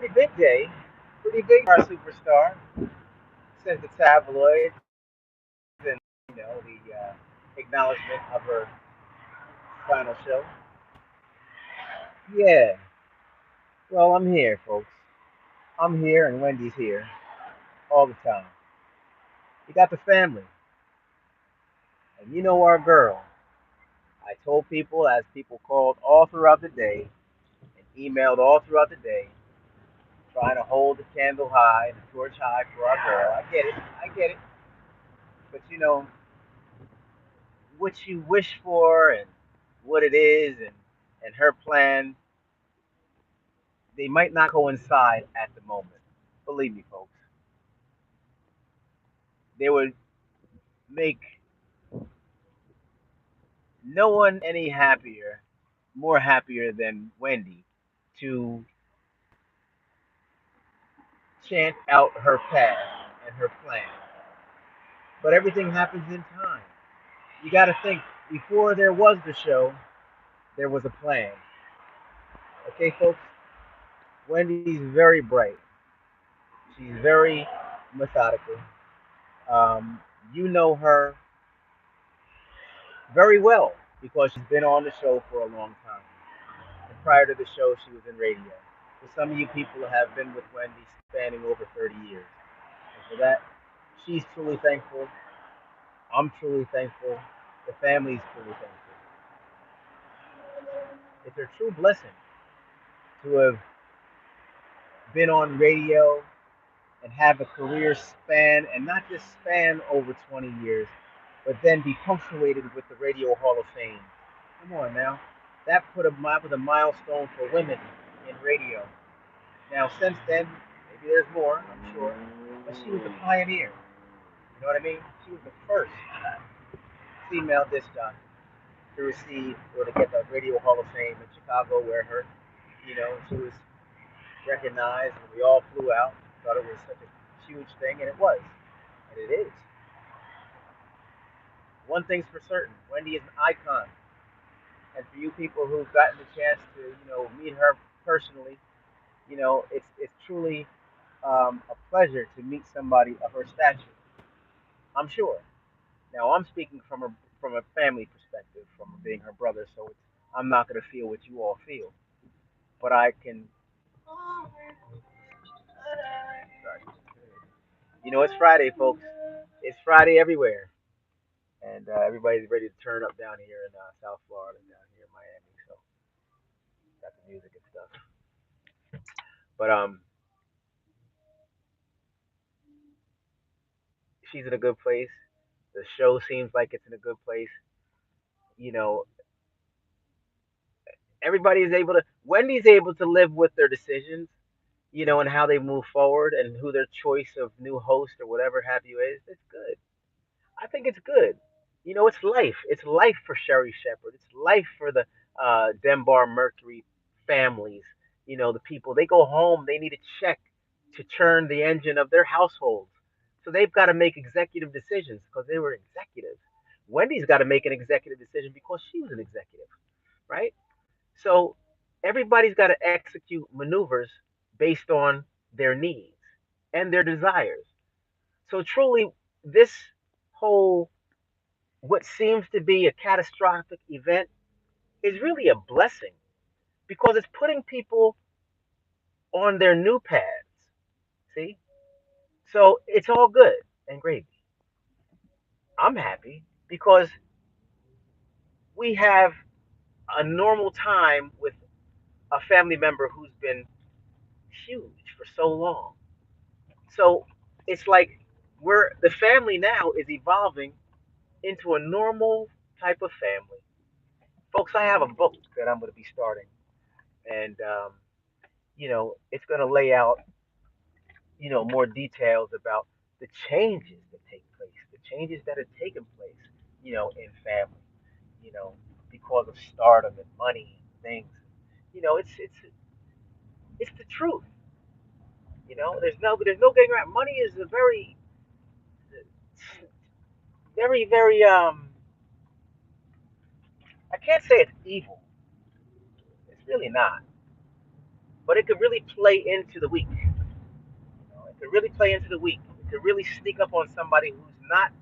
pretty big day, pretty big for our superstar since the tabloids and the acknowledgement of her final show. Yeah, well, I'm here, folks. I'm here, and Wendy's here all the time. We got the family, and you know our girl. I told people as people called all throughout the day and emailed all throughout the day, trying to hold the candle high, the torch high for our girl. I get it. But what you wish for and what it is and her plan, they might not coincide at the moment. Believe me, folks. They would make no one any happier, more happier than Wendy to chant out her path and her plan. But everything happens in time. You got to think before there was the show, there was a plan. Okay, folks? Wendy's very bright. She's very methodical. Um, you know her very well because she's been on the show for a long time. And prior to the show, she was in radio. So some of you people have been with Wendy spanning over 30 years. And for that, she's truly thankful. I'm truly thankful. The family's truly thankful. It's a true blessing to have been on radio and have a career span, and not just span over 20 years, but then be punctuated with the Radio Hall of Fame. Come on now. That was a milestone for women in radio. Now, since then, maybe there's more, I'm sure, but she was a pioneer. You know what I mean? She was the first female disc jockey to receive or to get the Radio Hall of Fame in Chicago, where she was recognized, and we all flew out. Thought it was such a huge thing, and it was, and it is. One thing's for certain: Wendy is an icon, and for you people who've gotten the chance to, meet her personally, it's truly a pleasure to meet somebody of her stature. I'm sure. Now, I'm speaking from a family perspective, from being her brother, so I'm not going to feel what you all feel, but I can. Sorry. It's Friday, folks. It's Friday everywhere, and everybody's ready to turn up down here in South Florida, down here in Miami. So got the music and stuff. But she's in a good place. The show seems like it's in a good place. You know, everybody is able to. Wendy's able to live with their decisions. And how they move forward and who their choice of new host or whatever have you is. It's good. I think it's good. It's life. It's life for Sherry Shepherd. It's life for the Denbar Mercury families. The people, they go home, they need a check to churn the engine of their households. So they've got to make executive decisions because they were executives. Wendy's got to make an executive decision because she was an executive, right? So everybody's got to execute maneuvers based on their needs and their desires. So truly, this whole what seems to be a catastrophic event is really a blessing because it's putting people on their new paths. See? So it's all good and gravy. I'm happy because we have a normal time with a family member who's been huge for so long. So it's like the family now is evolving into a normal type of family. Folks, I have a book that I'm going to be starting, and it's going to lay out more details about the changes that take place, the changes that have taken place, in family, you know, because of stardom and money and things. It's the truth. There's no getting around. Money is a very, very, very I can't say it's evil. It's really not. but it could really play into the week. It could really play into the week. It could really sneak up on somebody who's not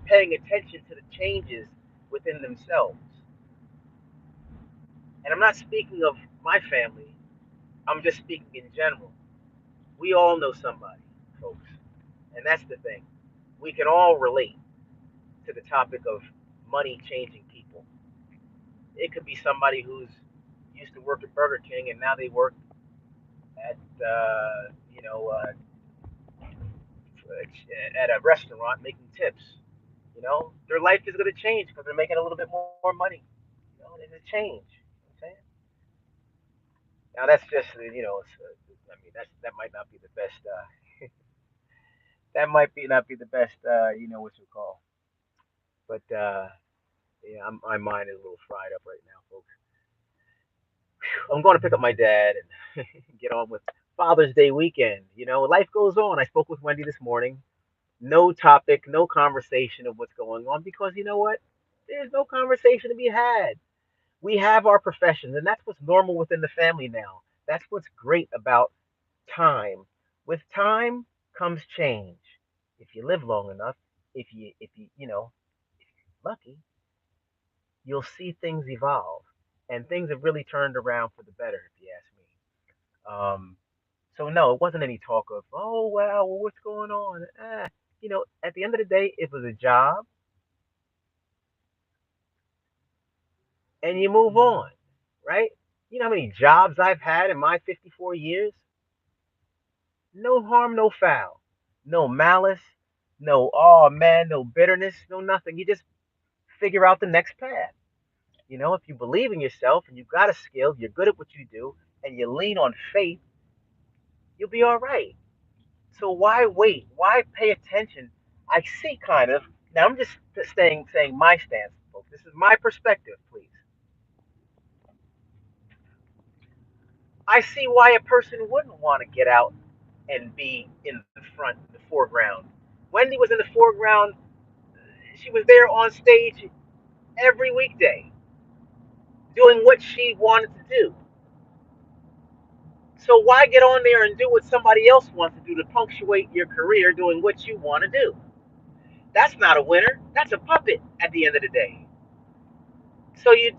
paying attention to the changes within themselves. And I'm not speaking of my family, I'm just speaking in general. We all know somebody, folks. And that's the thing. We can all relate to the topic of money changing people. It could be somebody who's used to work at Burger King and now they work at, at a restaurant making tips. Their life is going to change because they're making a little bit more money. There's a change. I'm saying. Now that's just I mean that might not be the best. That might be not be the best. What you call. But yeah, my mind is a little fried up right now, folks. I'm going to pick up my dad and get on with Father's Day weekend. Life goes on. I spoke with Wendy this morning. No topic, no conversation of what's going on because you know what? There's no conversation to be had. We have our professions, and that's what's normal within the family now. That's what's great about time. With time comes change. If you live long enough, if you're lucky, you'll see things evolve, and things have really turned around for the better, if you ask me. So no, it wasn't any talk of, oh wow, well, what's going on? At the end of the day, it was a job, and you move on, right? You know how many jobs I've had in my 54 years? No harm, no foul, no malice, no oh man, no bitterness, no nothing. You just figure out the next path. If you believe in yourself and you've got a skill, you're good at what you do, and you lean on faith, you'll be all right. So why wait? Why pay attention? I see kind of. Now I'm just saying my stance, folks. This is my perspective, please. I see why a person wouldn't want to get out and be in the front, the foreground. Wendy was in the foreground. She was there on stage every weekday, doing what she wanted to do. So why get on there and do what somebody else wants to do to punctuate your career doing what you want to do? That's not a winner. That's a puppet at the end of the day. So you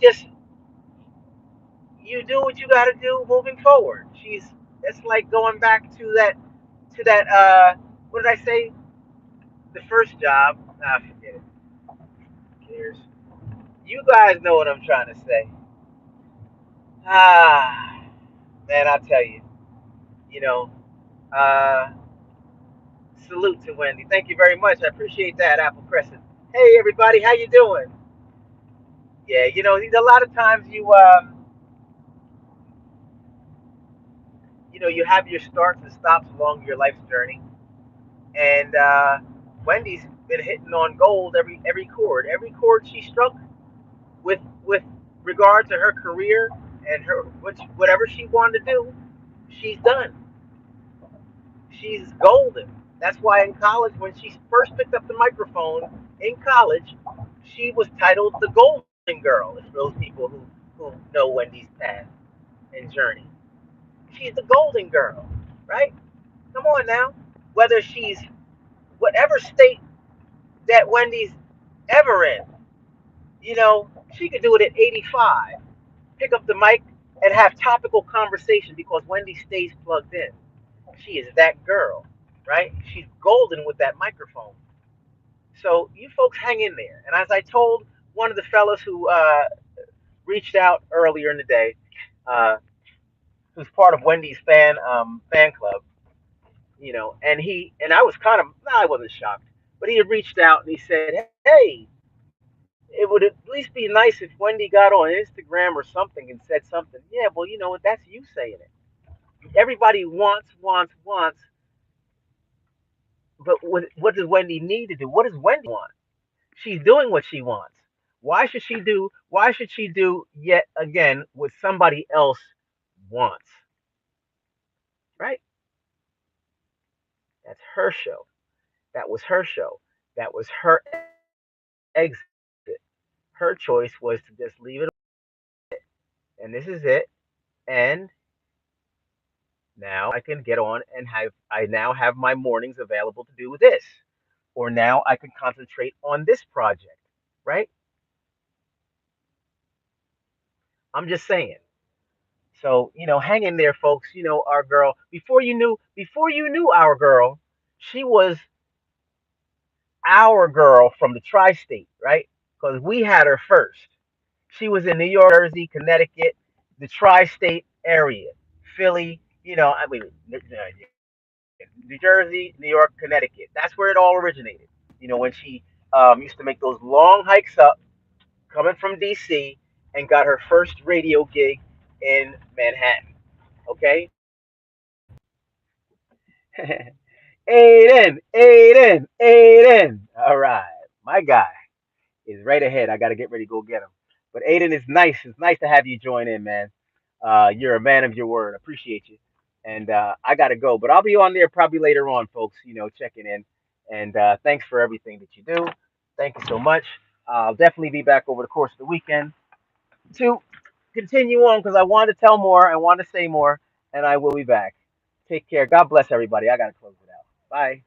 do what you got to do moving forward. It's like going back to that what did I say? The first job. Forget it. Who cares? You guys know what I'm trying to say. Ah, man, I tell you, you know, uh, salute to Wendy. Thank you very much. I appreciate that, Apple Crescent. Hey, everybody, how you doing? Yeah, a lot of times you have your starts and stops along your life's journey, and Wendy's been hitting on gold every chord she struck with regard to her career and whatever she wanted to do, she's done. She's golden. That's why in college, when she first picked up the microphone in college, she was titled the Golden Girl. It's for those people who know Wendy's path and journey. She's the Golden Girl, right? Come on now. Whether she's whatever state that Wendy's ever in, she could do it at 85. Pick up the mic and have topical conversation because Wendy stays plugged in. She is that girl, right? She's golden with that microphone. So you folks hang in there. And as I told one of the fellas who reached out earlier in the day, uh, who's part of Wendy's fan club, and I was kind of I wasn't shocked, but he had reached out and he said, "Hey, it would at least be nice if Wendy got on Instagram or something and said something." Yeah, well, you know what? That's you saying it. Everybody wants, but what does Wendy need to do? What does Wendy want? She's doing what she wants. Why should she do yet again what somebody else wants? Right? That's her show. That was her show. That was her exit. Her choice was to just leave it, and this is it. And Now I can get on and I now have my mornings available to do this. Or now I can concentrate on this project, right? I'm just saying. So, hang in there, folks. Our girl, before you knew our girl, she was our girl from the tri-state, right? Because we had her first. She was in New York, Jersey, Connecticut, the tri-state area, Philly. I mean, New Jersey, New York, Connecticut. That's where it all originated. When she used to make those long hikes up, coming from DC, and got her first radio gig in Manhattan. Okay. Aiden, Aiden, Aiden. All right, my guy is right ahead. I got to get ready to go get him. But Aiden is nice. It's nice to have you join in, man. You're a man of your word. Appreciate you. And I got to go, but I'll be on there probably later on, folks. Checking in. And thanks for everything that you do. Thank you so much. I'll definitely be back over the course of the weekend to continue on because I want to tell more. I want to say more, and I will be back. Take care. God bless everybody. I got to close it out. Bye.